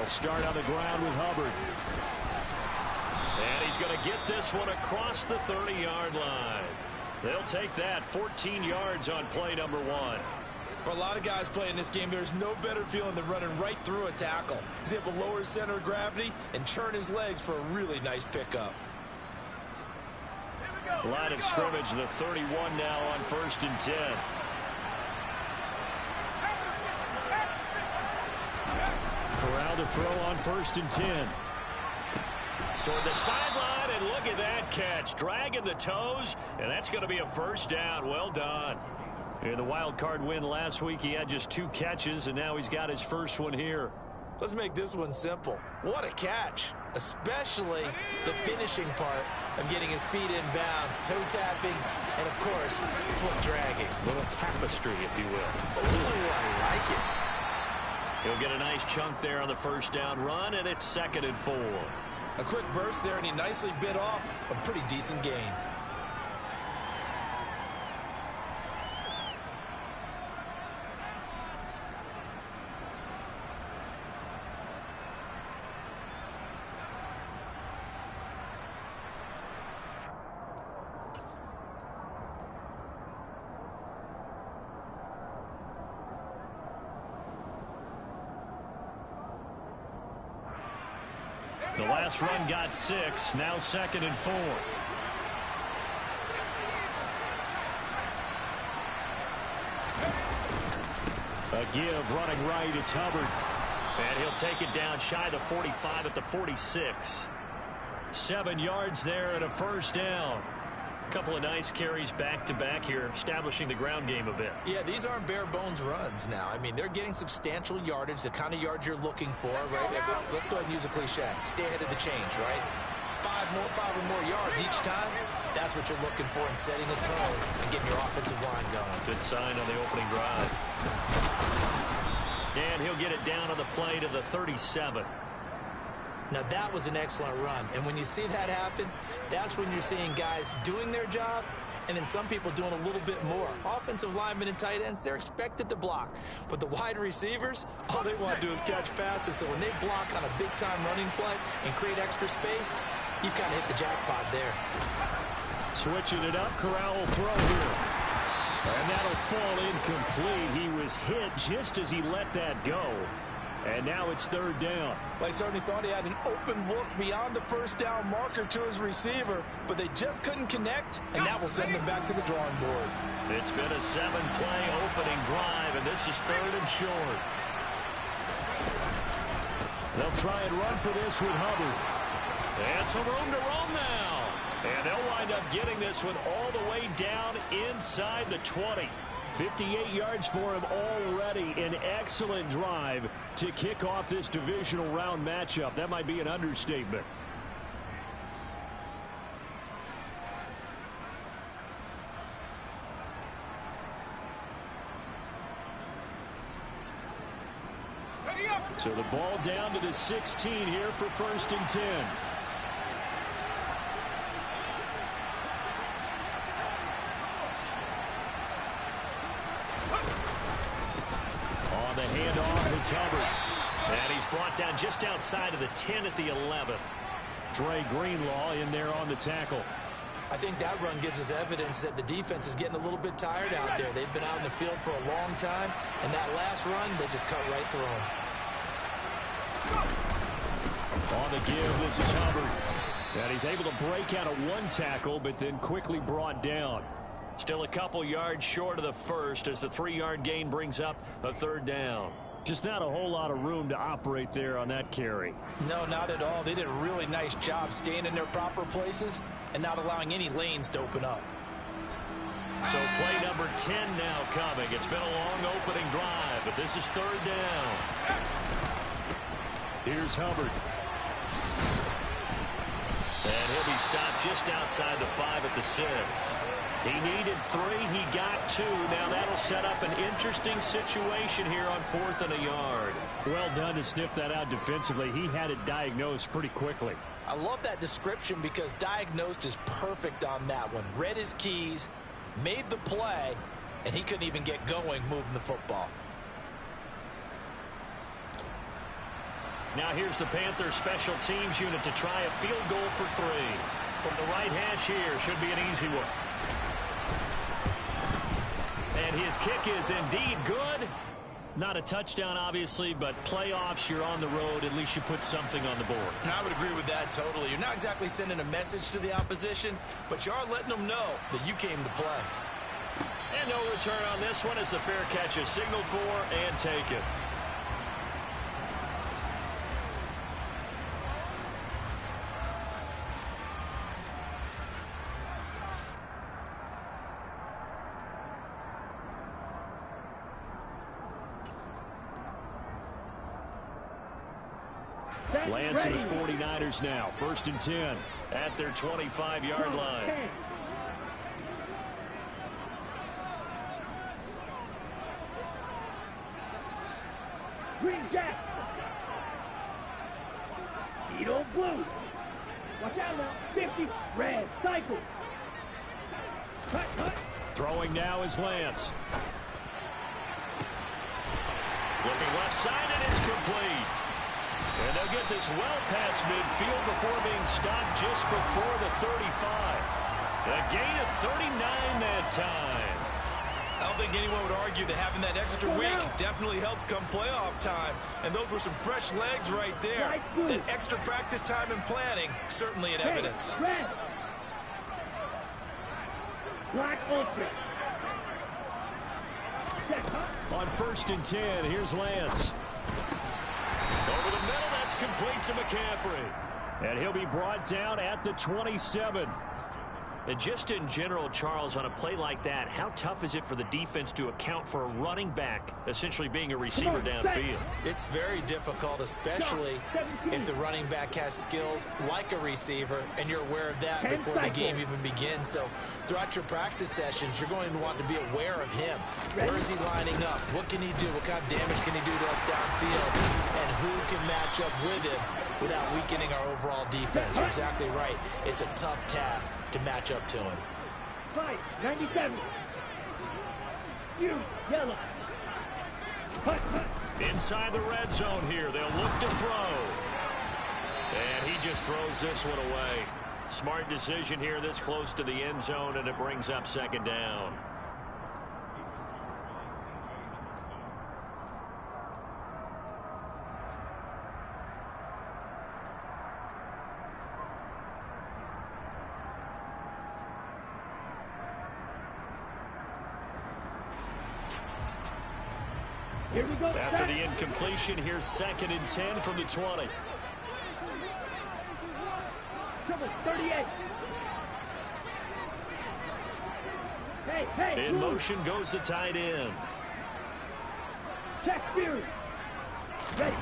They'll start on the ground with Hubbard. And he's going to get this one across the 30-yard line. They'll take that 14 yards on play number 1. For a lot of guys playing this game, there's no better feeling than running right through a tackle. He's able to lower his center of gravity and churn his legs for a really nice pickup. Line of scrimmage, the 31 now on 1st and 10. Corral to throw on 1st and 10. Toward the sideline, and look at that catch. Dragging the toes, and that's going to be a first down. Well done. In the wild card win last week, he had just 2 catches, and now he's got his first one here. Let's make this one simple. What a catch, especially the finishing part of getting his feet in bounds, toe tapping, and of course, foot dragging. A little tapestry, if you will. Ooh, I like it. He'll get a nice chunk there on the first down run, and it's 2nd and 4. A quick burst there, and he nicely bit off a pretty decent gain. The last run got 6, now 2nd and 4. A give, running right, it's Hubbard. And he'll take it down shy of the 45 at the 46. 7 yards there and a first down. A couple of nice carries back-to-back here, establishing the ground game a bit. Yeah, these aren't bare-bones runs now. I mean, they're getting substantial yardage, the kind of yards you're looking for, right? Let's go ahead and use a cliche. Stay ahead of the change, right? 5 or more yards each time. That's what you're looking for in setting the tone and getting your offensive line going. Good sign on the opening drive. And he'll get it down on the play to the 37. Now, that was an excellent run. And when you see that happen, that's when you're seeing guys doing their job and then some people doing a little bit more. Offensive linemen and tight ends, they're expected to block. But the wide receivers, all they want to do is catch passes. So when they block on a big-time running play and create extra space, you've kind of hit the jackpot there. Switching it up, Corral will throw here. And that'll fall incomplete. He was hit just as he let that go. And now it's 3rd down. Well, he certainly thought he had an open look beyond the first down marker to his receiver, but they just couldn't connect, and that will send him back to the drawing board. It's been a 7-play opening drive, and this is 3rd and short. They'll try and run for this with Hubbard. And some room to roam now. And they'll wind up getting this one all the way down inside the 20. 58 yards for him already. An excellent drive to kick off this divisional round matchup. That might be an understatement. So the ball down to the 16 here for 1st and 10. On the handoff, it's Hubbard. And he's brought down just outside of the 10 at the 11. Dre Greenlaw in there on the tackle. I think that run gives us evidence that the defense is getting a little bit tired out there. They've been out in the field for a long time, and that last run, they just cut right through them. On the give, this is Hubbard. And he's able to break out of 1 tackle, but then quickly brought down. Still a couple yards short of the first as the 3-yard gain brings up a 3rd down. Just not a whole lot of room to operate there on that carry. No, not at all. They did a really nice job staying in their proper places and not allowing any lanes to open up. So play number 10 now coming. It's been a long opening drive, but this is 3rd down. Here's Hubbard. And he'll be stopped just outside the 5 at the 6. He needed 3. He got 2. Now that'll set up an interesting situation here on 4th and a yard. Well done to sniff that out defensively. He had it diagnosed pretty quickly. I love that description because diagnosed is perfect on that one. Read his keys, made the play, and he couldn't even get going moving the football. Now here's the Panthers special teams unit to try a field goal for 3. From the right hash here, should be an easy one. And his kick is indeed good. Not a touchdown, obviously, but playoffs, you're on the road. At least you put something on the board. I would agree with that totally. You're not exactly sending a message to the opposition, but you are letting them know that you came to play. And no return on this one as the fair catch is signaled for and taken. Lansing 49ers now. 1st and 10 at their 25-yard line. Green Jack. Beetle blue. Watch out now. 50. Red. Cycle. Cut. Throwing now is Lance. Looking left side, and it's complete. And they'll get this well past midfield before being stopped just before the 35. A gain of 39 that time. I don't think anyone would argue that having that extra week definitely helps come playoff time. And those were some fresh legs right there. That extra practice time and planning, certainly in evidence. Red. Black ultra. On 1st and 10, here's Lance. Over the middle, that's complete to McCaffrey. And he'll be brought down at the 27. And just in general, Charles, on a play like that, how tough is it for the defense to account for a running back essentially being a receiver downfield? It's very difficult, especially if the running back has skills like a receiver, and you're aware of that before the game even begins. So throughout your practice sessions, you're going to want to be aware of him. Where is he lining up? What can he do? What kind of damage can he do to us downfield? And who can match up with him without weakening our overall defense? You're exactly right. It's a tough task to match up to him. 97. You, yellow. Inside the red zone here, they'll look to throw. And he just throws this one away. Smart decision here this close to the end zone, and it brings up 2nd down. Here we go. After the incompletion, here's 2nd and 10 from the 20. Triple 38. Hey. In motion goes the tight end. Check Fury. Ready.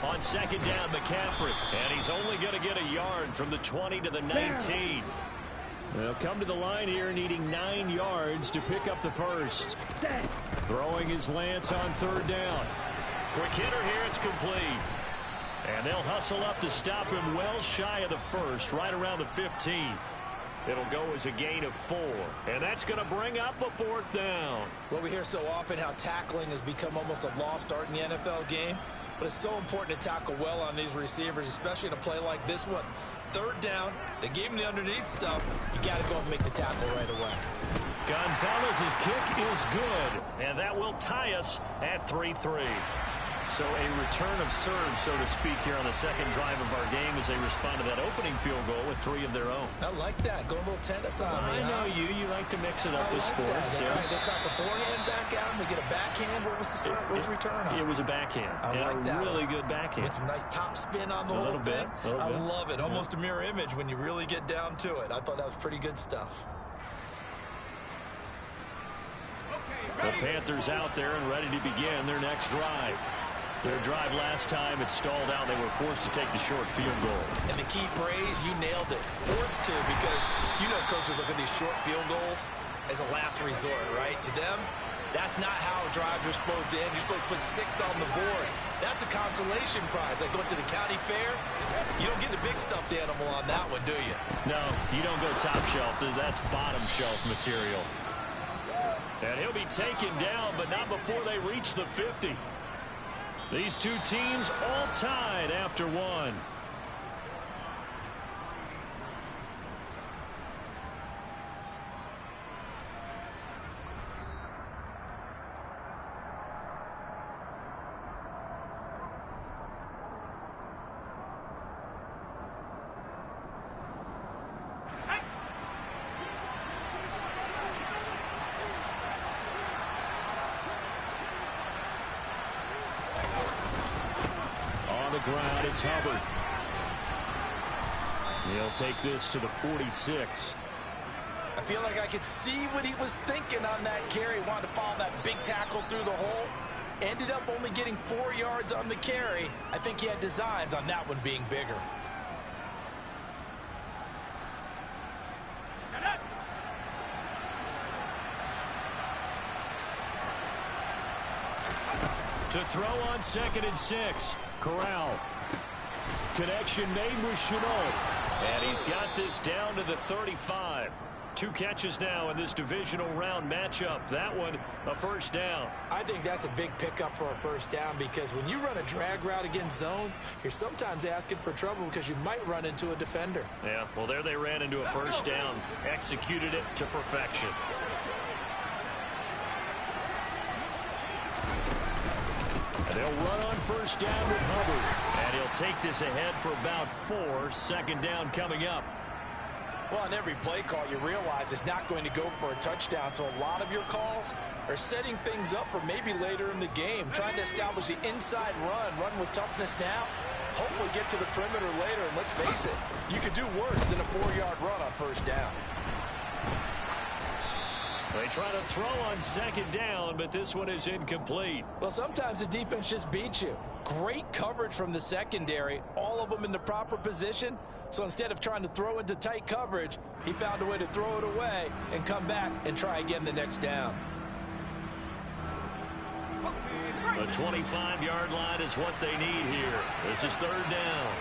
On 2nd down, McCaffrey. And he's only going to get a yard from the 20 to the 19. They'll come to the line here needing 9 yards to pick up the first. Throwing his Lance on 3rd down. Quick hitter here, it's complete. And they'll hustle up to stop him well shy of the first, right around the 15. It'll go as a gain of 4. And that's going to bring up a 4th down. Well, we hear so often how tackling has become almost a lost art in the NFL game. But it's so important to tackle well on these receivers, especially in a play like this one. 3rd down, they gave him the underneath stuff. You got to go and make the tackle right away. Gonzalez's kick is good, and that will tie us at 3-3. So a return of serve, so to speak, here on the 2nd drive of our game as they respond to that opening field goal with 3 of their own. I like that. Go a little tennis on me. I know you. You like to mix it up with sports. They crack a forehand back at him. They get a backhand. What was the return on? It was a backhand. I like that. A really good backhand. With some nice top spin on the whole thing. I love it. Almost a mirror image when you really get down to it. I thought that was pretty good stuff. The Panthers out there and ready to begin their next drive. Their drive last time, it stalled out. They were forced to take the short field goal. And the key phrase, you nailed it. Forced to, because you know coaches look at these short field goals as a last resort, right? To them, that's not how drives are supposed to end. You're supposed to put 6 on the board. That's a consolation prize. Like going to the county fair, you don't get the big stuffed animal on that one, do you? No, you don't go top shelf. That's bottom shelf material. And he'll be taken down, but not before they reach the 50. These two teams all tied after one. Ground, it's Hubbard. He'll take this to the 46. I feel like I could see what he was thinking on that carry. Wanted to follow that big tackle through the hole. Ended up only getting 4 yards on the carry. I think he had designs on that one being bigger. To throw on 2nd and 6. Corral. Connection made with Chenault. And he's got this down to the 35. 2 catches now in this divisional round matchup. That one, a first down. I think that's a big pickup for a first down because when you run a drag route against zone, you're sometimes asking for trouble because you might run into a defender. Yeah, well, there they ran into a first down. Executed it to perfection. They'll run on first down with Hubbard. And he'll take this ahead for about 4. 2nd down coming up. Well, on every play call, you realize it's not going to go for a touchdown. So a lot of your calls are setting things up for maybe later in the game. Trying to establish the inside run with toughness now. Hopefully get to the perimeter later. And let's face it, you could do worse than a 4-yard run on first down. They try to throw on 2nd down, but this one is incomplete. Well, sometimes the defense just beats you. Great coverage from the secondary, all of them in the proper position. So instead of trying to throw into tight coverage, he found a way to throw it away and come back and try again the next down. The 25-yard line is what they need here. This is 3rd down.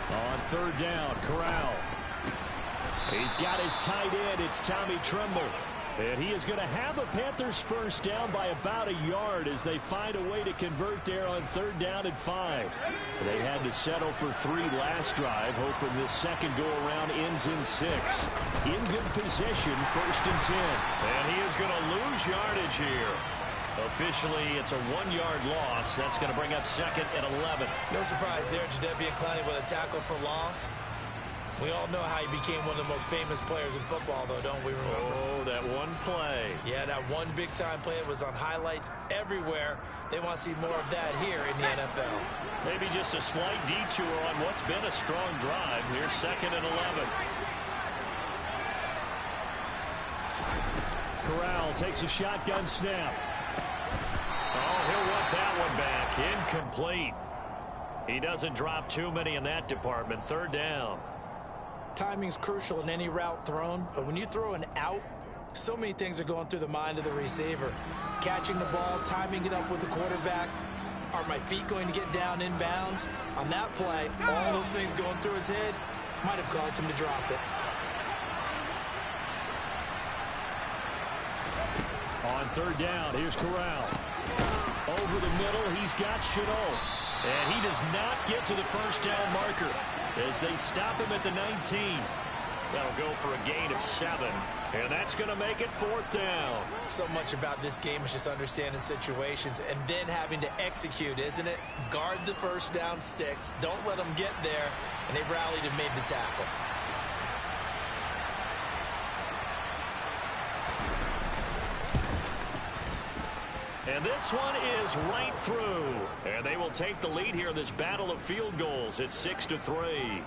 On 3rd down, Corral. He's got his tight end. It's Tommy Tremble. And he is going to have a Panthers first down by about a yard as they find a way to convert there on 3rd down and 5. They had to settle for 3 last drive, hoping this second go-around ends in 6. In good position, 1st and 10. And he is going to lose yardage here. Officially, it's a 1-yard loss. That's going to bring up 2nd and 11. No surprise there, Jadeveon Clowney with a tackle for loss. We all know how he became one of the most famous players in football, though, don't we remember? Oh, that one play. Yeah, that one big-time play. It was on highlights everywhere. They want to see more of that here in the NFL. Maybe just a slight detour on what's been a strong drive. Here's 2nd and 11. Corral takes a shotgun snap. Oh, he'll want that one back. Incomplete. He doesn't drop too many in that department. 3rd down. Timing's crucial in any route thrown, but when you throw an out, so many things are going through the mind of the receiver. Catching the ball, timing it up with the quarterback. Are my feet going to get down in bounds? On that play, all those things going through his head might have caused him to drop it. On 3rd down, here's Corral. Over the middle, he's got Chenault. And he does not get to the first down marker as they stop him at the 19. That'll go for a gain of 7. And that's going to make it 4th down. So much about this game is just understanding situations and then having to execute, isn't it? Guard the first down sticks. Don't let them get there. And they rallied and made the tackle. And this one is right through. And they will take the lead here in this battle of field goals. It's 6-3.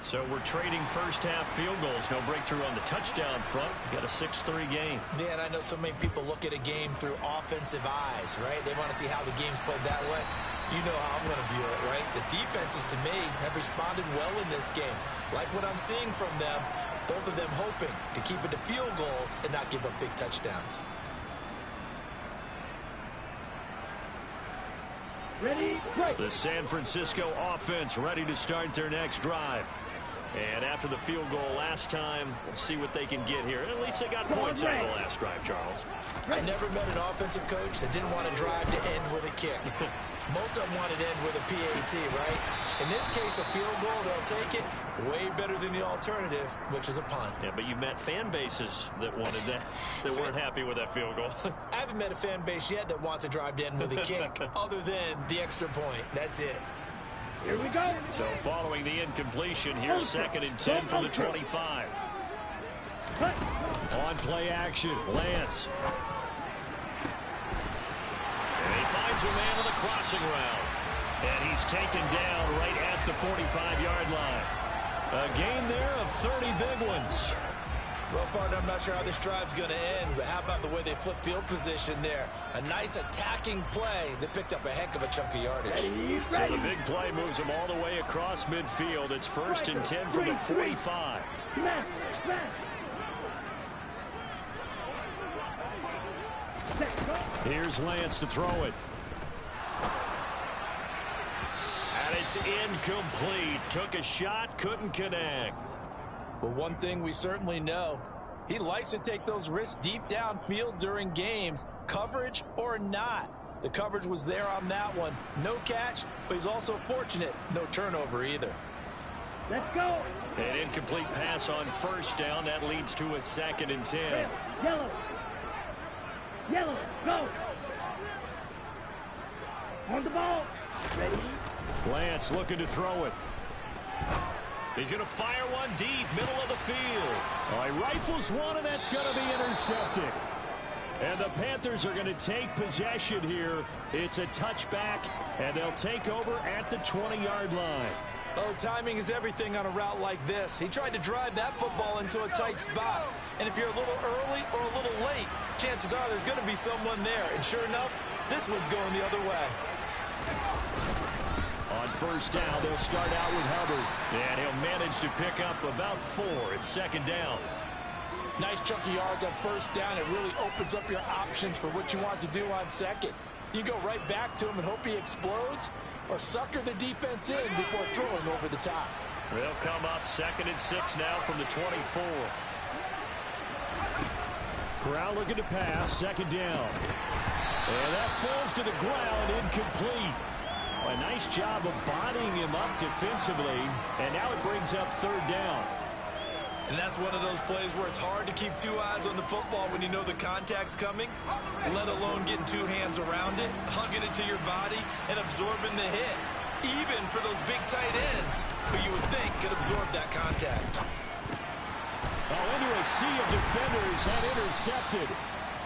So we're trading first half field goals. No breakthrough on the touchdown front. Got a 6-3 game. Yeah, and I know so many people look at a game through offensive eyes, right? They want to see how the game's played that way. You know how I'm going to view it, right? The defenses, to me, have responded well in this game. Like what I'm seeing from them, both of them hoping to keep it to field goals and not give up big touchdowns. Ready, break. The San Francisco offense ready to start their next drive. And after the field goal last time, we'll see what they can get here. At least they got points out of the last drive, Charles. I never met an offensive coach that didn't want to drive to end with a kick. Most of them wanted to end with a PAT, right? In this case, a field goal, they'll take it way better than the alternative, which is a punt. Yeah, but you met fan bases that wanted that, that weren't happy with that field goal. I haven't met a fan base yet that wants to drive to end with a kick other than the extra point. That's it. Here we go. So following the incompletion, here's 2nd and 10 from the 25. On play action, Lance. And he finds a man on the crossing route. And he's taken down right at the 45-yard line. A gain there of 30 big ones. Well, partner, I'm not sure how this drive's going to end, but how about the way they flip field position there? A nice attacking play that picked up a heck of a chunk of yardage. So the big play moves them all the way across midfield. It's 1st and 10 from the 45. Here's Lance to throw it. And it's incomplete. Took a shot, couldn't connect. Well, one thing we certainly know, he likes to take those risks deep downfield during games, coverage or not. The coverage was there on that one. No catch, but he's also fortunate. No turnover either. Let's go. An incomplete pass on 1st down. That leads to a 2nd and 10. Yellow. Yellow. Go. On the ball. Ready. Lance looking to throw it. He's going to fire one deep, middle of the field. All right, rifles one, and that's going to be intercepted. And the Panthers are going to take possession here. It's a touchback, and they'll take over at the 20-yard line. Oh, timing is everything on a route like this. He tried to drive that football into a tight spot. And if you're a little early or a little late, chances are there's going to be someone there. And sure enough, this one's going the other way. On 1st down, they'll start out with Hubbard. And he'll manage to pick up about 4. It's 2nd down. Nice chunk of yards on 1st down. It really opens up your options for what you want to do on 2nd. You go right back to him and hope he explodes, or sucker the defense in before throwing over the top. They'll come up 2nd and 6 now from the 24. Corral looking to pass, 2nd down. And that falls to the ground, incomplete. A nice job of bodying him up defensively, and now it brings up 3rd down. And that's one of those plays where it's hard to keep 2 eyes on the football when you know the contact's coming, let alone getting 2 hands around it, hugging it to your body, and absorbing the hit, even for those big tight ends who you would think could absorb that contact. Oh, into a sea of defenders and intercepted.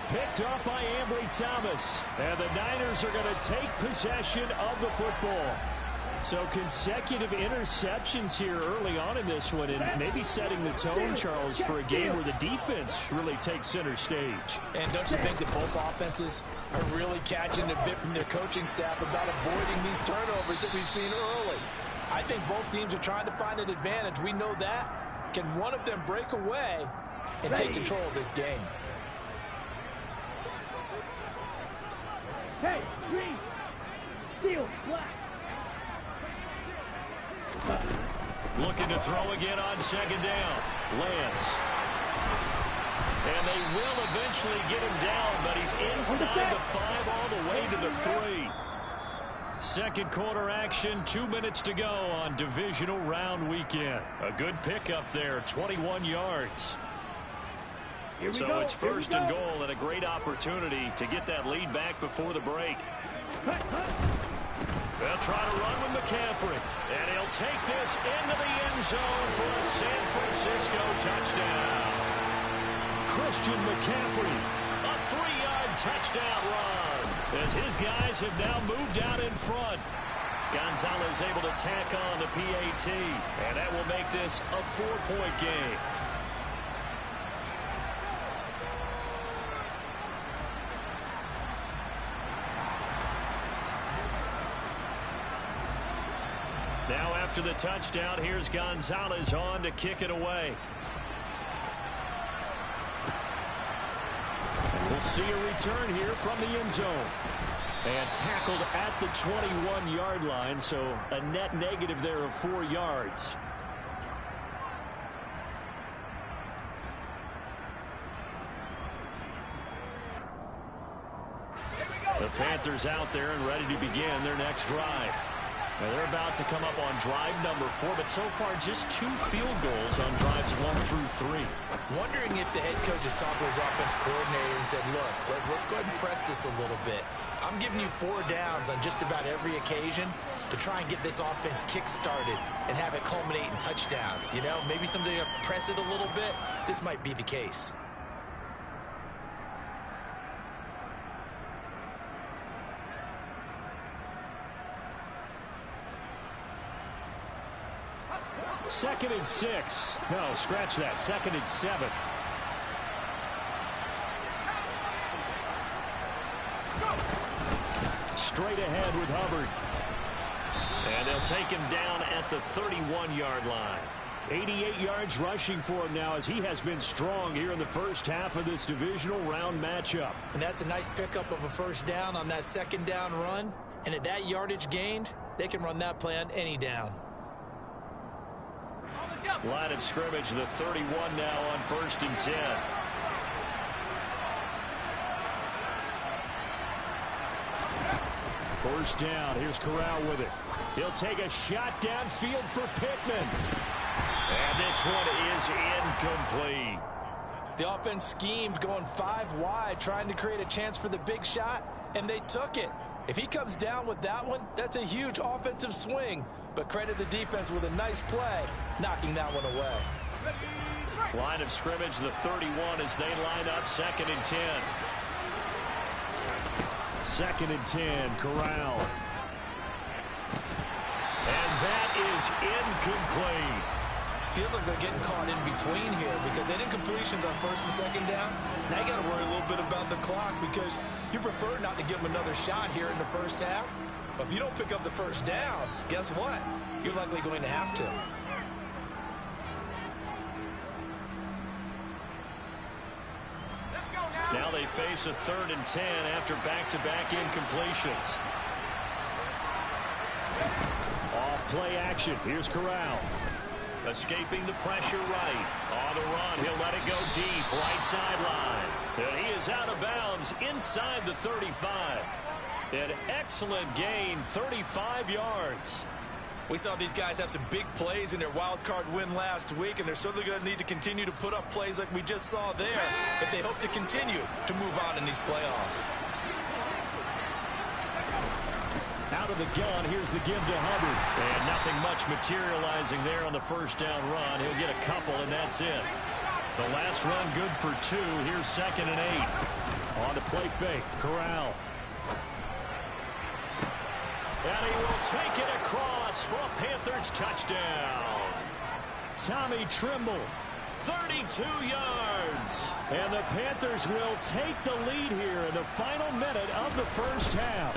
Picked up by Ambry Thomas. And the Niners are going to take possession of the football. So consecutive interceptions here early on in this one, and maybe setting the tone, Charles, for a game where the defense really takes center stage. And don't you think that both offenses are really catching a bit from their coaching staff about avoiding these turnovers that we've seen early? I think both teams are trying to find an advantage. We know that. Can one of them break away and take control of this game? Hey, green. Steel, black. Looking to throw again on 2nd down. Lance. And they will eventually get him down, but he's inside the 5 all the way to the 3. 2nd quarter action, 2 minutes to go on divisional round weekend. A good pickup there, 21 yards. So it's 1st and goal, and a great opportunity to get that lead back before the break. They'll try to run with McCaffrey, and he'll take this into the end zone for a San Francisco touchdown. Christian McCaffrey. A 3-yard touchdown run as his guys have now moved out in front. Gonzalez able to tack on the PAT, and that will make this a 4-point game. Now after the touchdown, here's Gonzalez on to kick it away. And we'll see a return here from the end zone. And tackled at the 21-yard line, so a net negative there of 4 yards. The Panthers out there and ready to begin their next drive. Now they're about to come up on drive number 4, but so far just 2 field goals on drives 1 through 3. Wondering if the head coach is talking to his offense coordinator and said, look, let's go ahead and press this a little bit. I'm giving you 4 downs on just about every occasion to try and get this offense kick-started and have it culminate in touchdowns. You know, maybe somebody to press it a little bit. This might be the case. Second and 6. No, scratch that. Second and 7. Straight ahead with Hubbard. And they'll take him down at the 31-yard line. 88 yards rushing for him now as he has been strong here in the first half of this divisional round matchup. And that's a nice pickup of a first down on that second down run. And at that yardage gained, they can run that play on any down. Line of scrimmage, the 31 now on 1st and 10. First down. Here's Corral with it. He'll take a shot downfield for Pittman. And this one is incomplete. The offense schemed going 5 wide, trying to create a chance for the big shot, and they took it. If he comes down with that one, that's a huge offensive swing. But credit the defense with a nice play, knocking that one away. Line of scrimmage, the 31 as they line up 2nd and 10. 2nd and 10, Corral. And that is incomplete. Feels like they're getting caught in between here because they did completions on 1st and 2nd down. Now you got to worry a little bit about the clock because you prefer not to give them another shot here in the first half. But if you don't pick up the first down, guess what? You're likely going to have to. Now they face a 3rd and 10 after back-to-back incompletions. Off play action. Here's Corral. Escaping the pressure right. On the run, he'll let it go deep, right sideline. And he is out of bounds inside the 35. An excellent gain, 35 yards. We saw these guys have some big plays in their wild card win last week, and they're certainly going to need to continue to put up plays like we just saw there if they hope to continue to move on in these playoffs. Out of the gun, here's the give to Hubbard. And nothing much materializing there on the first down run. He'll get a couple, and that's it. The last run good for 2. Here's 2nd and 8. On the play fake, Corral. And he will take it across for a Panthers touchdown. Tommy Trimble. 32 yards. And the Panthers will take the lead here in the final minute of the first half.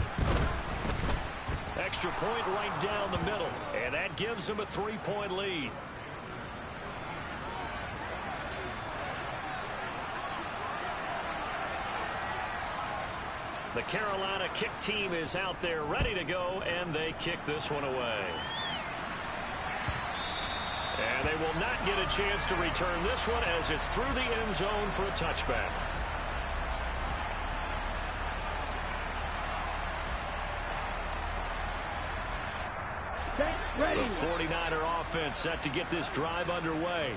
Extra point right down the middle. And that gives them a 3-point lead. The Carolina kick team is out there ready to go, and they kick this one away. And they will not get a chance to return this one as it's through the end zone for a touchback. Ready. The 49er offense set to get this drive underway.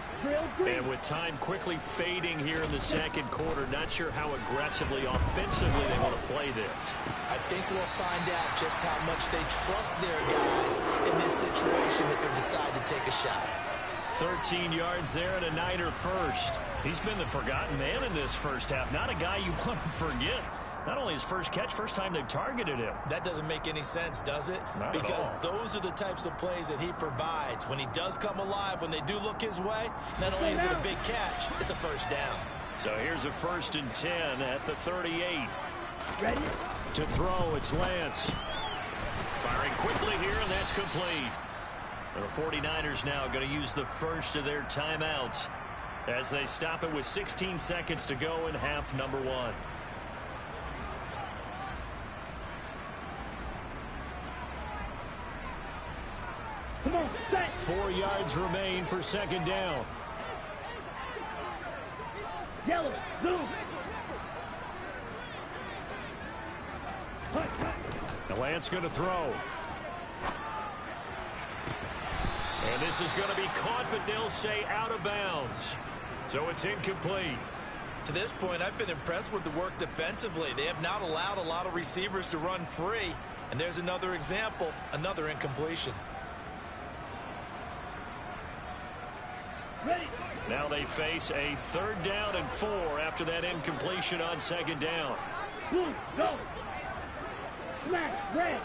And with time quickly fading here in the second quarter, not sure how aggressively, offensively they want to play this. I think we'll find out just how much they trust their guys in this situation if they decide to take a shot. 13 yards there and a Niner first. He's been the forgotten man in this first half. Not a guy you want to forget. Not only his first catch, first time they've targeted him. That doesn't make any sense, does it? Not because at all. Those are the types of plays that he provides. When he does come alive, when they do look his way, not only is it a big catch, it's a first down. So here's a 1st and 10 at the 38. Ready. To throw, it's Lance. Firing quickly here, and that's complete. And the 49ers now going to use the first of their timeouts as they stop it with 16 seconds to go in half number 1. Come on, set. 4 yards remain for 2nd down. Yellow, zoom. Lance going to throw. And this is going to be caught, but they'll say out of bounds. So it's incomplete. To this point, I've been impressed with the work defensively. They have not allowed a lot of receivers to run free. And there's another example, another incompletion. Ready. Now they face a 3rd down and 4 after that incompletion on 2nd down. Blue, go. Smash, red.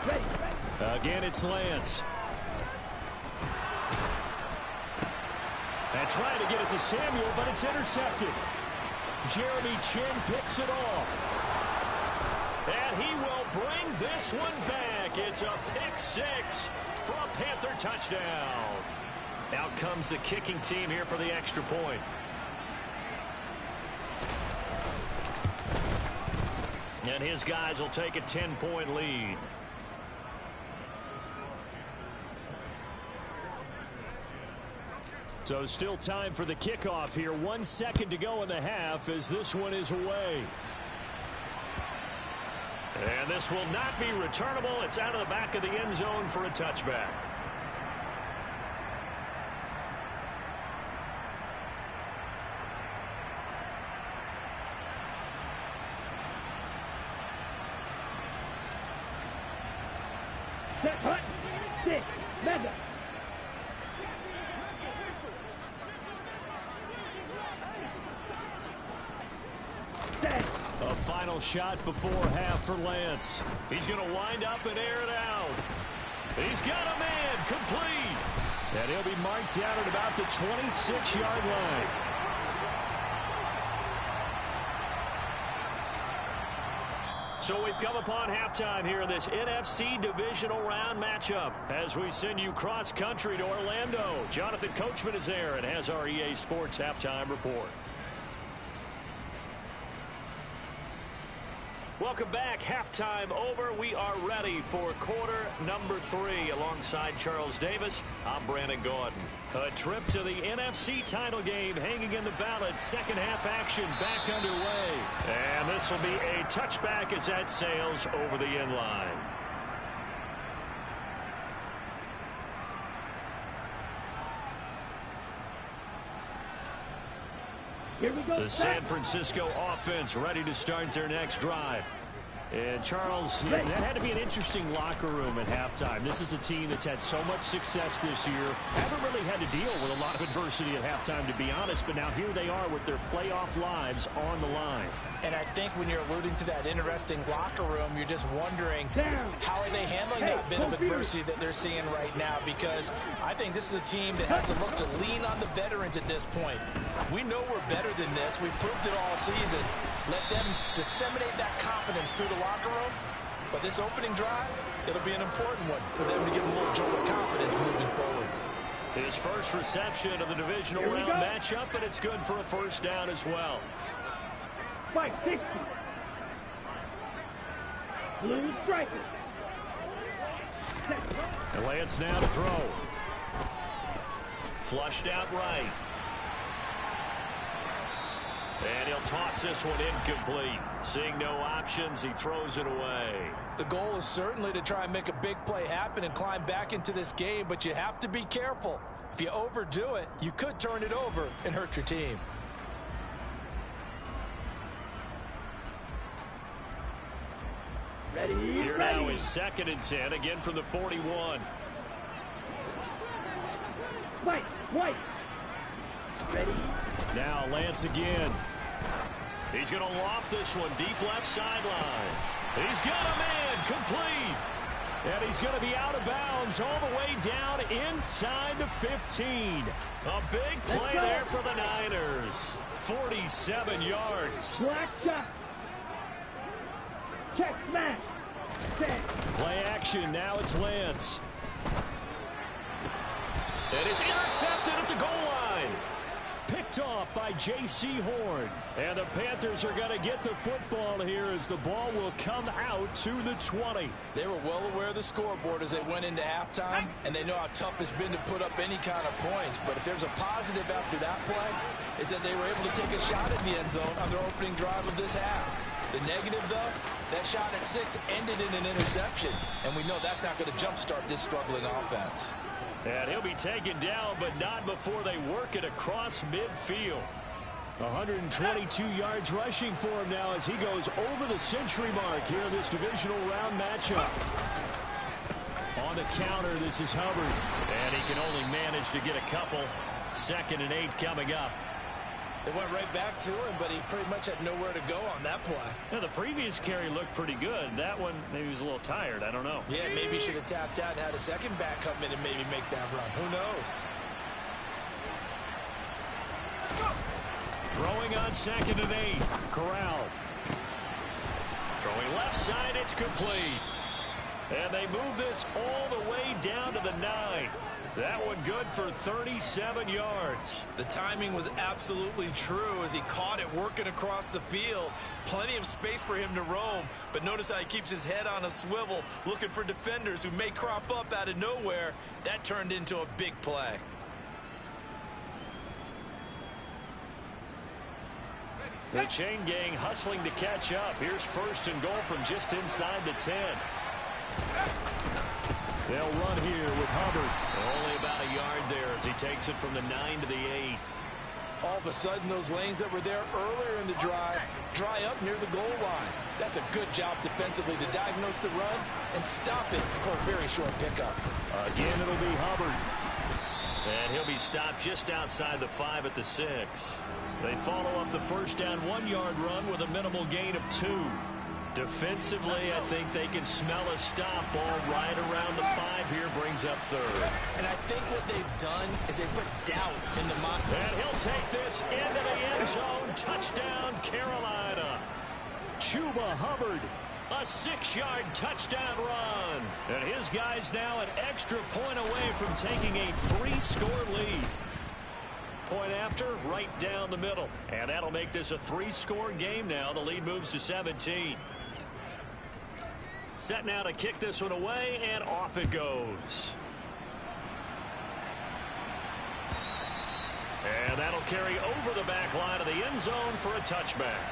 Ready. Again, it's Lance. And trying to get it to Samuel, but it's intercepted. Jeremy Chin picks it off. And he will bring this one back. It's a pick 6 for a Panther touchdown. Out comes the kicking team here for the extra point. And his guys will take a 10-point lead. So still time for the kickoff here. 1 second to go in the half as this one is away. And this will not be returnable. It's out of the back of the end zone for a touchback. Set, hut. 6, mega. A final shot before half for Lance. He's going to wind up and air it out. He's got a man complete. And he'll be marked down at about the 26-yard line. So we've come upon halftime here in this NFC divisional round matchup. As we send you cross-country to Orlando, Jonathan Coachman is there and has our EA Sports halftime report. Welcome back. Halftime over. We are ready for quarter number 3 alongside Charles Davis. I'm Brandon Gordon. A trip to the NFC title game hanging in the balance. Second half action back underway. And this will be a touchback as that sails over the end line. Here we go. The San Francisco offense ready to start their next drive. And Charles, that had to be an interesting locker room at halftime. This is a team that's had so much success this year. Haven't really had to deal with a lot of adversity at halftime, to be honest. But now here they are with their playoff lives on the line. And I think when you're alluding to that interesting locker room, you're just wondering how are they handling that bit of adversity that they're seeing right now, because I think this is a team that has to look to lean on the veterans at this point. We know we're better than this. We've proved it all season. Let them disseminate that confidence through the locker room. But this opening drive, it'll be an important one for them to get a little jolt of confidence moving forward. His first reception of the divisional round matchup, and it's good for a first down as well. 560. Blue strike. And Lance now to throw. Flushed out right. And he'll toss this one incomplete. Seeing no options, he throws it away. The goal is certainly to try and make a big play happen and climb back into this game, but you have to be careful. If you overdo it, you could turn it over and hurt your team. Ready. Here now is 2nd and 10, again from the 41. White. Ready. Now Lance again. He's going to loft this one deep left sideline. He's got a man complete. And he's going to be out of bounds all the way down inside the 15. A big play there for the Niners. 47 yards. Black shot. Check smash. Set. Play action. Now it's Lance. And it's intercepted at the goal line. Picked picked off by J.C. Horn. And the Panthers are going to get the football here as the ball will come out to the 20. They were well aware of the scoreboard as they went into halftime, and they know how tough it's been to put up any kind of points. But if there's a positive after that play, is that they were able to take a shot at the end zone on their opening drive of this half. The negative, though, that shot at 6 ended in an interception, and we know that's not going to jumpstart this struggling offense. And he'll be taken down, but not before they work it across midfield. 122 yards rushing for him now as he goes over the century mark here in this divisional round matchup. On the counter, this is Hubbard. And he can only manage to get a couple. 2nd and 8 coming up. They went right back to him, but he pretty much had nowhere to go on that play. Now, the previous carry looked pretty good. That one, maybe he was a little tired. I don't know. Yeah, maybe he should have tapped out and had a second back come in and maybe make that run. Who knows? Throwing on 2nd and 8. Corral. Throwing left side, it's complete. And they move this all the way down to the 9. That one good for 37 yards. The timing was absolutely true as he caught it working across the field. Plenty of space for him to roam. But notice how he keeps his head on a swivel, looking for defenders who may crop up out of nowhere. That turned into a big play. The chain gang hustling to catch up. Here's 1st and goal from just inside the 10. They'll run here with Hubbard. Only about a yard there as he takes it from the 9 to the 8. All of a sudden, those lanes that were there earlier in the drive dry up near the goal line. That's a good job defensively to diagnose the run and stop it for a very short pickup. Again, it'll be Hubbard. And he'll be stopped just outside the 5 at the 6. They follow up the 1st down 1-yard run with a minimal gain of 2. Defensively, I think they can smell a stop. Ball right around the 5 here, brings up 3rd. And I think what they've done is they put doubt in the mind. And he'll take this into the end zone. Touchdown, Carolina. Chuba Hubbard, a 6-yard touchdown run. And his guys now an extra point away from taking a 3-score lead. Point after, right down the middle. And that'll make this a 3-score game now. The lead moves to 17. Set now to kick this one away, and off it goes. And that'll carry over the back line of the end zone for a touchback.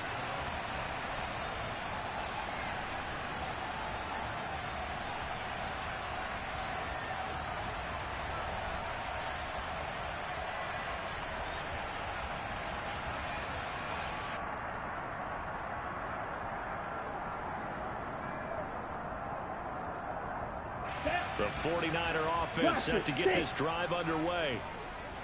The 49er offense set to get this drive underway.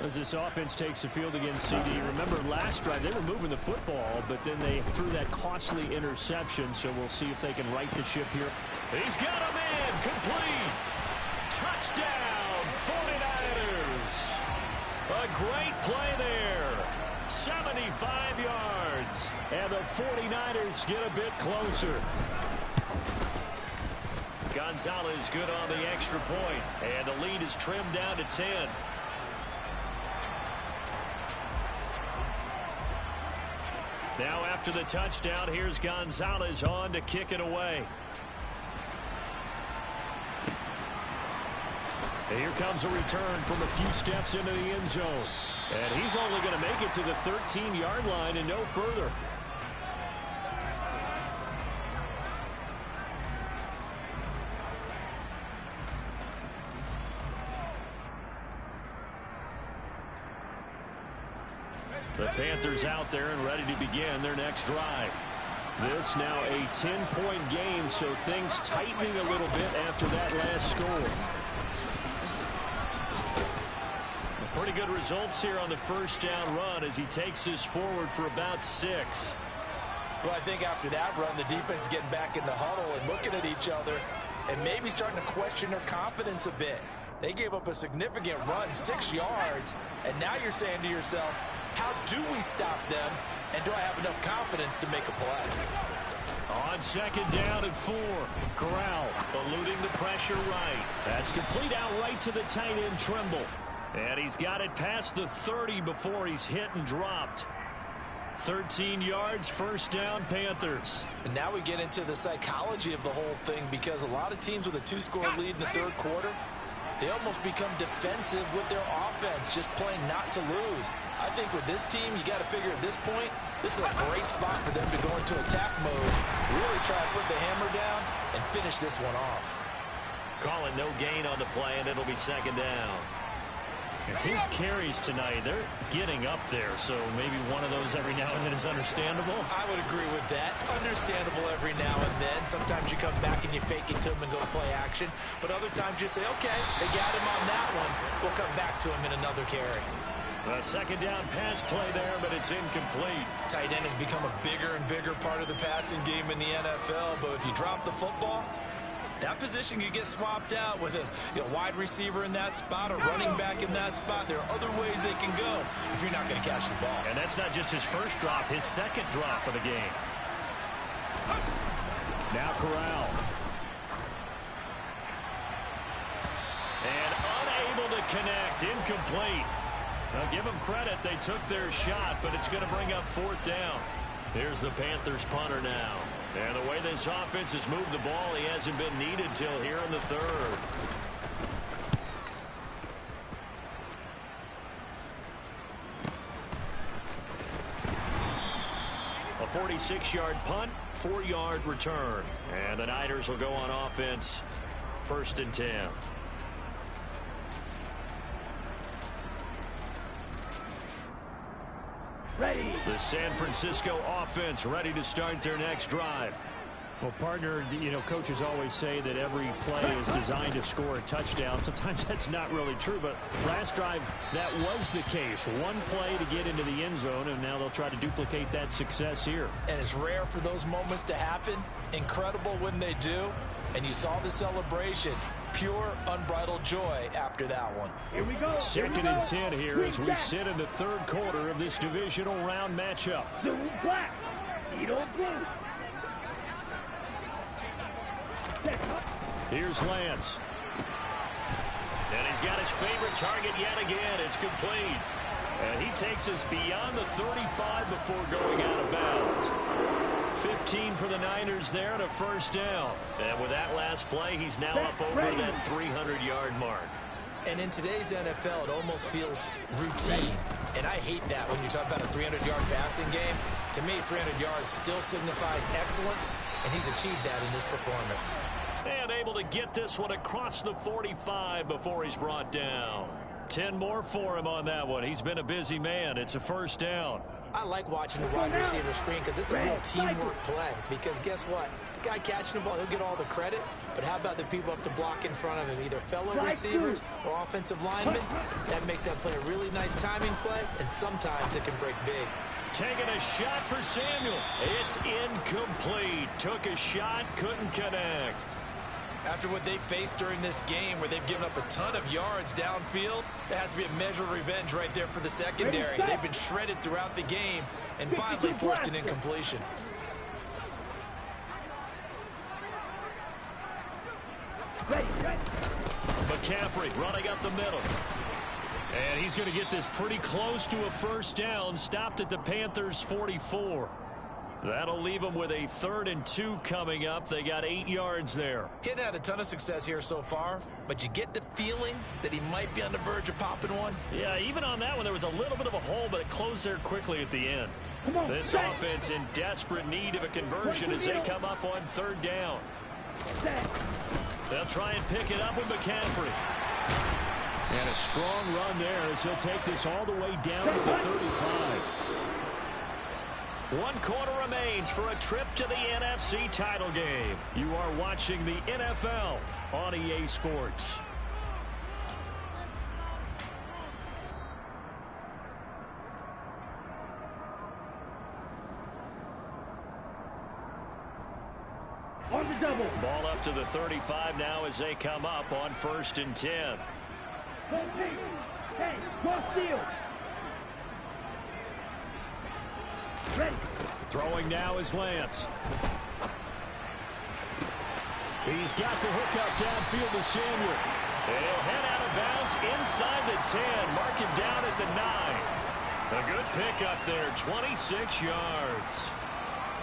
As this offense takes the field against CD. Remember last drive they were moving the football, but then they threw that costly interception. So we'll see if they can right the ship here. He's got a man complete. Touchdown 49ers. A great play there. 75 yards. And the 49ers get a bit closer. Gonzalez good on the extra point. And the lead is trimmed down to 10. Now after the touchdown, here's Gonzalez on to kick it away. And here comes a return from a few steps into the end zone. And he's only going to make it to the 13-yard line and no further. The Panthers out there and ready to begin their next drive. This now a 10-point game, so things tightening a little bit after that last score. Pretty good results here on the first down run as he takes this forward for about 6. Well, I think after that run, the defense is getting back in the huddle and looking at each other and maybe starting to question their confidence a bit. They gave up a significant run, 6 yards, and now you're saying to yourself, how do we stop them, and do I have enough confidence to make a play? On second down and 4, Corral eluding the pressure right. That's complete out right to the tight end, Trimble. And he's got it past the 30 before he's hit and dropped. 13 yards, first down, Panthers. And now we get into the psychology of the whole thing, because a lot of teams with a 2-score lead in the third quarter, they almost become defensive with their offense, just playing not to lose. I think with this team, you got to figure at this point, this is a great spot for them to go into attack mode, really try to put the hammer down and finish this one off. Call it no gain on the play, and it'll be second down. His carries tonight, they're getting up there, so maybe one of those every now and then is understandable. I would agree with that. Understandable every now and then. Sometimes you come back and you fake it to him and go play action. But other times you say, okay, they got him on that one. We'll come back to him in another carry. A second down pass play there, but it's incomplete. Tight end has become a bigger and bigger part of the passing game in the NFL. But if you drop the football, that position could get swapped out with a wide receiver in that spot, a running back in that spot. There are other ways they can go if you're not going to catch the ball. And that's not just his first drop, his second drop of the game. Now Corral. And unable to connect, incomplete. Now give them credit, they took their shot, but it's going to bring up fourth down. Here's the Panthers punter now. And the way this offense has moved the ball, he hasn't been needed till here in the third. A 46-yard punt, 4-yard return. And the Niners will go on offense, 1st and 10. Ready. The San Francisco offense ready to start their next drive. Well, partner, you know, coaches always say that every play is designed to score a touchdown. Sometimes that's not really true, but last drive, that was the case. One play to get into the end zone, and now they'll try to duplicate that success here. And it's rare for those moments to happen. Incredible when they do. And you saw the celebration. Pure, unbridled joy after that one. Here we go. Second and 10 here as we sit in the third quarter of this divisional round matchup. Zoom black. Needle blue. Here's Lance. And he's got his favorite target yet again. It's complete. And he takes us beyond the 35 before going out of bounds. 15 for the Niners there and a first down. And with that last play, he's now up over that 300-yard mark. And in today's NFL, it almost feels routine. And I hate that when you talk about a 300-yard passing game. To me, 300 yards still signifies excellence, and he's achieved that in this performance. And able to get this one across the 45 before he's brought down. 10 more for him on that one. He's been a busy man. It's a first down. I like watching the wide receiver screen because it's a real teamwork play. Because guess what? The guy catching the ball, he'll get all the credit. But how about the people up to block in front of him, either fellow receivers or offensive linemen? That makes that play a really nice timing play, and sometimes it can break big. Taking a shot for Samuel. It's incomplete. Took a shot, couldn't connect. After what they faced during this game where they've given up a ton of yards downfield, there has to be a measure of revenge right there for the secondary. They've been shredded throughout the game and finally forced an incompletion. McCaffrey running up the middle. And he's going to get this pretty close to a first down, stopped at the Panthers' 44. That'll leave them with a 3rd and 2 coming up. They got 8 yards there. He'd had a ton of success here so far, but you get the feeling that he might be on the verge of popping one. Yeah, even on that one, there was a little bit of a hole, but it closed there quickly at the end. This offense in desperate need of a conversion as they come up on 3rd down. They'll try and pick it up with McCaffrey. And a strong run there as he'll take this all the way down to the 35. 1 quarter remains for a trip to the NFC title game. You are watching the NFL on EA Sports. On the double. Ball up to the 35 now as they come up on 1st and 10. Hey, cross field. Ready. Throwing now is Lance. He's got the hook up downfield to Samuel. He'll head out of bounds inside the 10. Mark him down at the 9. A good pickup there, 26 yards.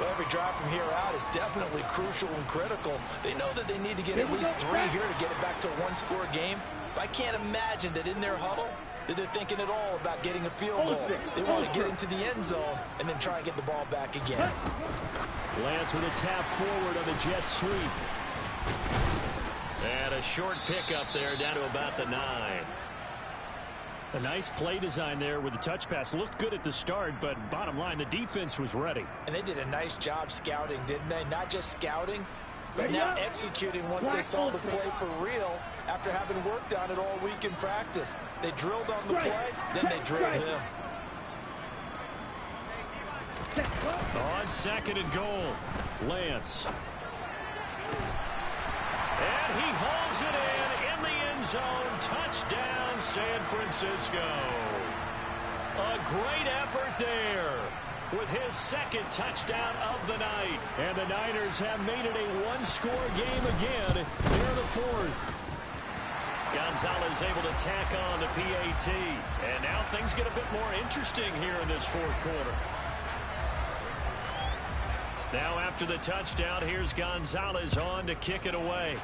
Well, every drive from here out is definitely crucial and critical. They know that they need to get at least 3 here to get it back to a one-score game. But I can't imagine that in their huddle that they're thinking at all about getting a field goal. They want to get into the end zone and then try and get the ball back again. Lance with a tap forward on the jet sweep. And a short pickup there down to about the 9. A nice play design there with the touch pass. Looked good at the start, but bottom line, the defense was ready. And they did a nice job scouting, didn't they? Not just scouting, but now executing once they saw the play for real after having worked on it all week in practice. They drilled on the play, then they drilled him. On 2nd and goal, Lance. And he hauls it in the end zone. Touchdown, San Francisco. A great effort there with his 2nd touchdown of the night. And the Niners have made it a one-score game again here in the 4th. Gonzalez able to tack on the PAT. And now things get a bit more interesting here in this 4th quarter. Now after the touchdown, here's Gonzalez on to kick it away.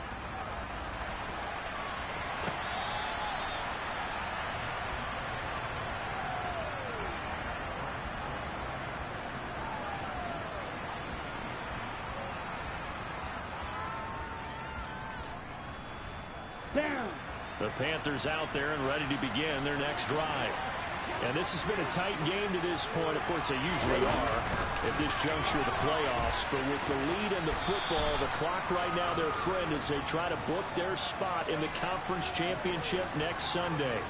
The Panthers out there and ready to begin their next drive. And this has been a tight game to this point. Of course, they usually are at this juncture of the playoffs. But with the lead in the football, the clock right now their friend as they try to book their spot in the conference championship next Sunday.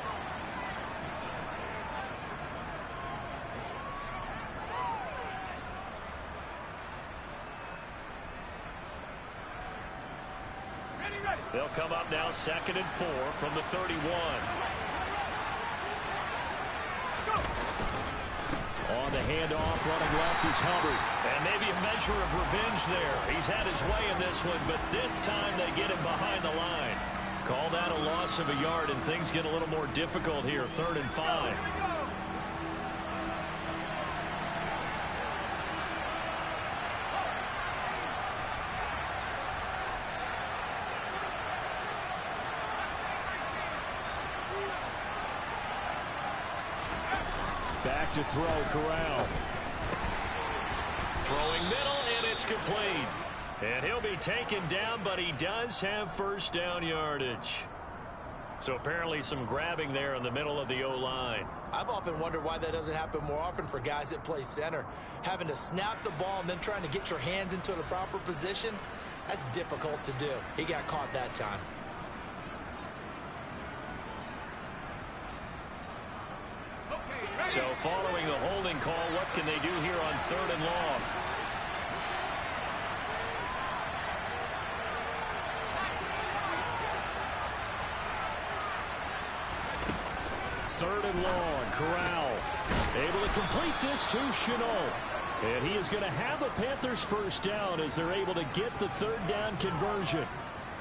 They'll come up now 2nd and 4 from the 31. On the handoff, running left is Hubbard. And maybe a measure of revenge there. He's had his way in this one, but this time they get him behind the line. Call that a loss of a yard, and things get a little more difficult here, 3rd and 5. Back to throw, Corral. Throwing middle, and it's complete. And he'll be taken down, but he does have first down yardage. So apparently some grabbing there in the middle of the O-line. I've often wondered why that doesn't happen more often for guys that play center. Having to snap the ball and then trying to get your hands into the proper position, that's difficult to do. He got caught that time. So following the holding call, what can they do here on 3rd and long? Third and long, Corral. Able to complete this to Chenault. And he is going to have a Panthers first down as they're able to get the 3rd down conversion.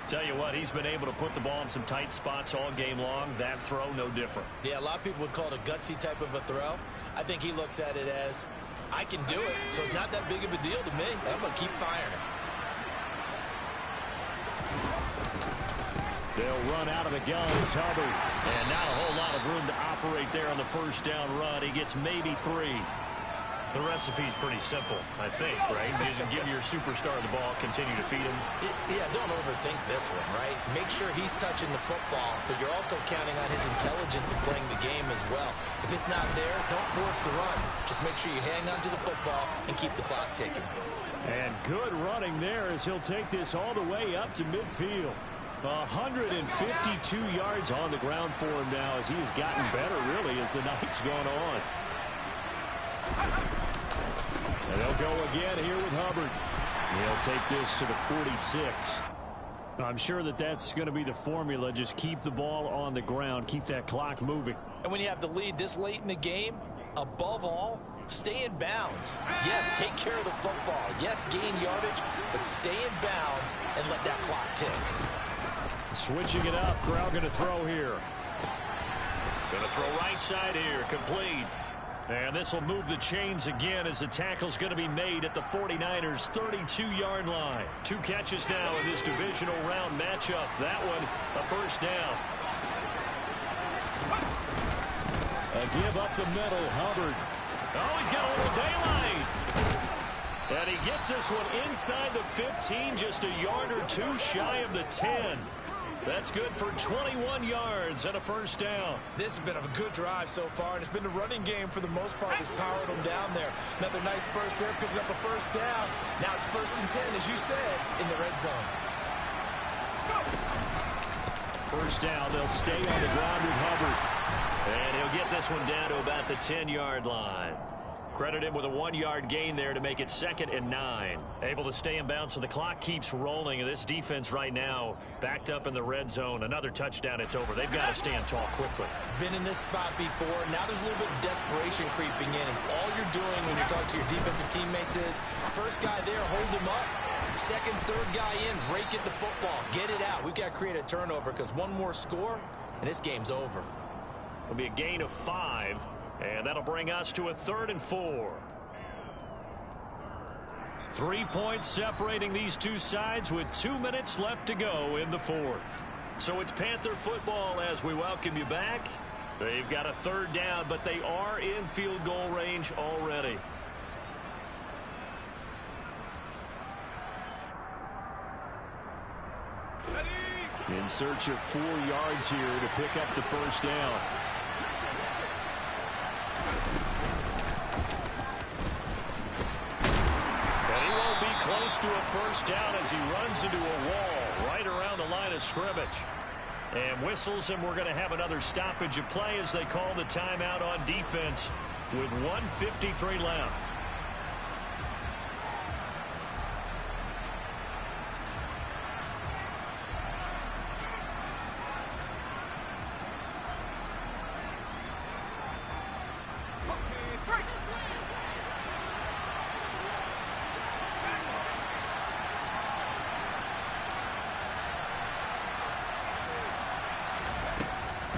Tell you what, he's been able to put the ball in some tight spots all game long. That throw, no different. Yeah, a lot of people would call it a gutsy type of a throw. I think he looks at it as, I can do it, so it's not that big of a deal to me. I'm going to keep firing. They'll run out of the gun. It's Hubbard. And not a whole lot of room to operate there on the first down run. He gets maybe 3. The recipe's pretty simple, I think, right? You just give your superstar the ball, continue to feed him. Yeah, don't overthink this one, right? Make sure he's touching the football, but you're also counting on his intelligence in playing the game as well. If it's not there, don't force the run. Just make sure you hang on to the football and keep the clock ticking. And good running there as he'll take this all the way up to midfield. 152 yards on the ground for him now as he has gotten better, really, as the night's gone on. And they'll go again here with Hubbard. He'll take this to the 46. I'm sure that that's going to be the formula. Just keep the ball on the ground. Keep that clock moving. And when you have the lead this late in the game, above all, stay in bounds. Yes, take care of the football. Yes, gain yardage, but stay in bounds and let that clock tick. Switching it up. Corral going to throw here. Going to throw right side here. Complete. And this will move the chains again as the tackle's going to be made at the 49ers' 32-yard line. 2 catches now in this divisional round matchup. That one, a first down. A give up the middle. Hubbard. Oh, he's got a little daylight. And he gets this one inside the 15, just a yard or 2 shy of the 10. That's good for 21 yards and a first down. This has been a good drive so far, and it's been the running game for the most part that's powered them down there. Another nice burst there, picking up a first down. Now it's 1st and 10, as you said, in the red zone. First down, they'll stay on the ground with Hubbard. And he'll get this one down to about the 10-yard line. Credit him with a 1-yard gain there to make it 2nd and 9. Able to stay in bounds, so the clock keeps rolling. And this defense right now backed up in the red zone. Another touchdown, it's over. They've got to stand tall quickly. Been in this spot before. Now there's a little bit of desperation creeping in. And all you're doing when you're talking to your defensive teammates is, first guy there, hold him up. Second, third guy in, rake at the football. Get it out. We've got to create a turnover because one more score, and this game's over. It'll be a gain of 5. And that'll bring us to a 3rd and 4. 3 points separating these two sides with 2 minutes left to go in the 4th. So it's Panther football as we welcome you back. They've got a 3rd down, but they are in field goal range already. In search of 4 yards here to pick up the first down. And he won't be close to a first down as he runs into a wall right around the line of scrimmage. And whistles, and we're going to have another stoppage of play as they call the timeout on defense with 1:53 left.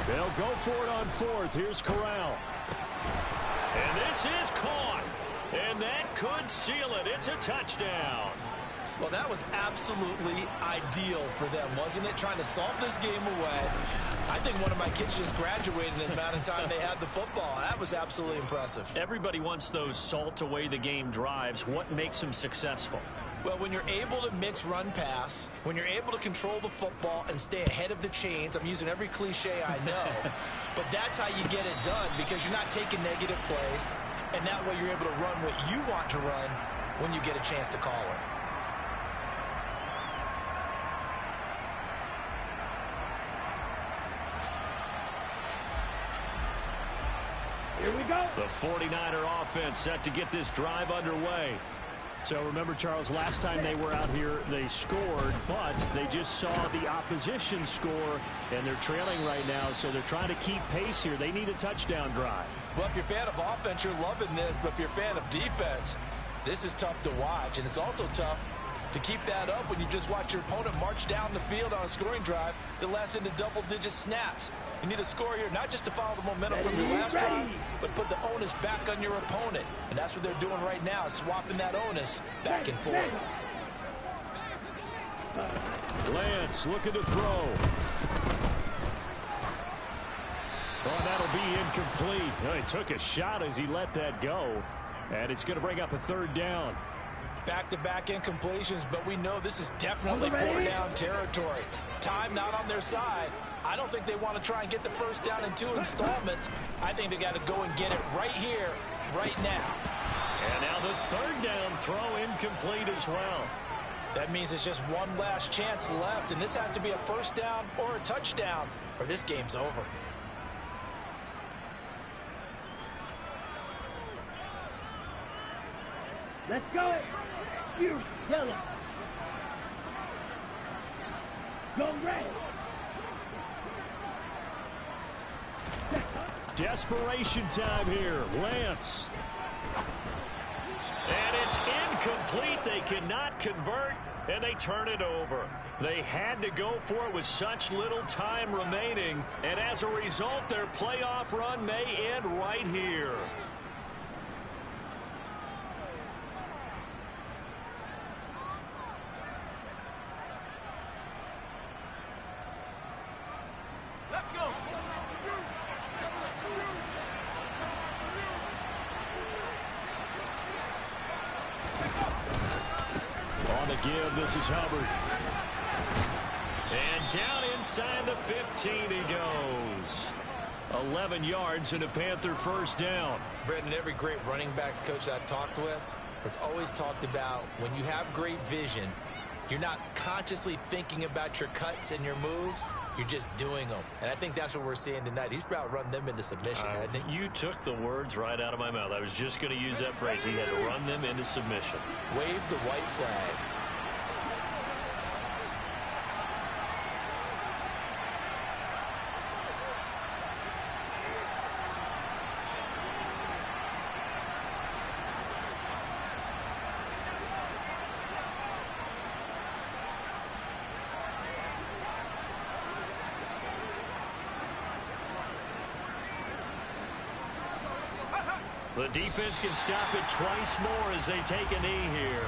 They'll go for it on 4th. Here's Corral. And this is caught. And that could seal it. It's a touchdown. Well, that was absolutely ideal for them, wasn't it? Trying to salt this game away. I think one of my kids just graduated in the amount of time they had the football. That was absolutely impressive. Everybody wants those salt away the game drives. What makes them successful? Well, when you're able to mix run pass, when you're able to control the football and stay ahead of the chains, I'm using every cliche I know, but that's how you get it done because you're not taking negative plays, and that way you're able to run what you want to run when you get a chance to call it. Here we go. The 49er offense set to get this drive underway. So remember, Charles, last time they were out here, they scored, but they just saw the opposition score, and they're trailing right now, so they're trying to keep pace here. They need a touchdown drive. Well, if you're a fan of offense, you're loving this, but if you're a fan of defense, this is tough to watch, and it's also tough to keep that up when you just watch your opponent march down the field on a scoring drive that lasts into double-digit snaps. You need a score here, not just to follow the momentum from your last drive, but put the onus back on your opponent. And that's what they're doing right now, swapping that onus back and forth. Lance looking to throw. Oh, that'll be incomplete. Oh, he took a shot as he let that go, and it's going to bring up a 3rd down. Back-to-back incompletions, but we know this is definitely 4-down territory. Time not on their side. I don't think they want to try and get the first down in 2 installments. I think they got to go and get it right here, right now. And now the 3rd down throw incomplete as well. That means it's just one last chance left, and this has to be a first down or a touchdown, or this game's over. Let's go. You yellow. Go red. Desperation time here. Lance. And it's incomplete. They cannot convert. And they turn it over. They had to go for it with such little time remaining. And as a result, their playoff run may end right here. Let's go. On the give, this is Hubbard. And down inside the 15 he goes. 11 yards and a Panther first down. Brendan, every great running backs coach I've talked with has always talked about when you have great vision, you're not consciously thinking about your cuts and your moves. You're just doing them. And I think that's what we're seeing tonight. He's about run them into submission, hasn't he? You took the words right out of my mouth. I was just going to use that phrase. He had to run them into submission. Wave the white flag. The defense can stop it twice more as they take a knee here.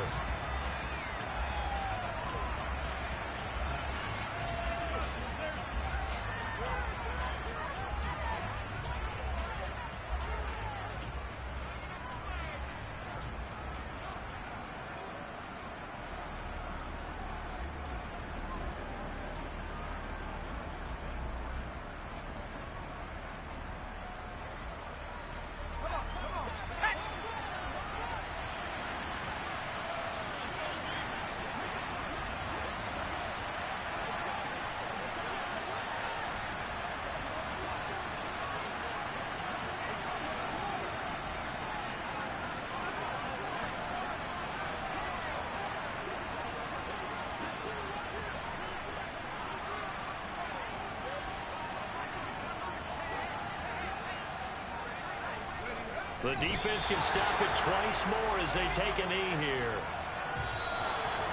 The defense can stop it twice more as they take a knee here.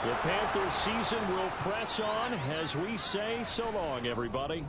The Panthers season will press on as we say so long, everybody.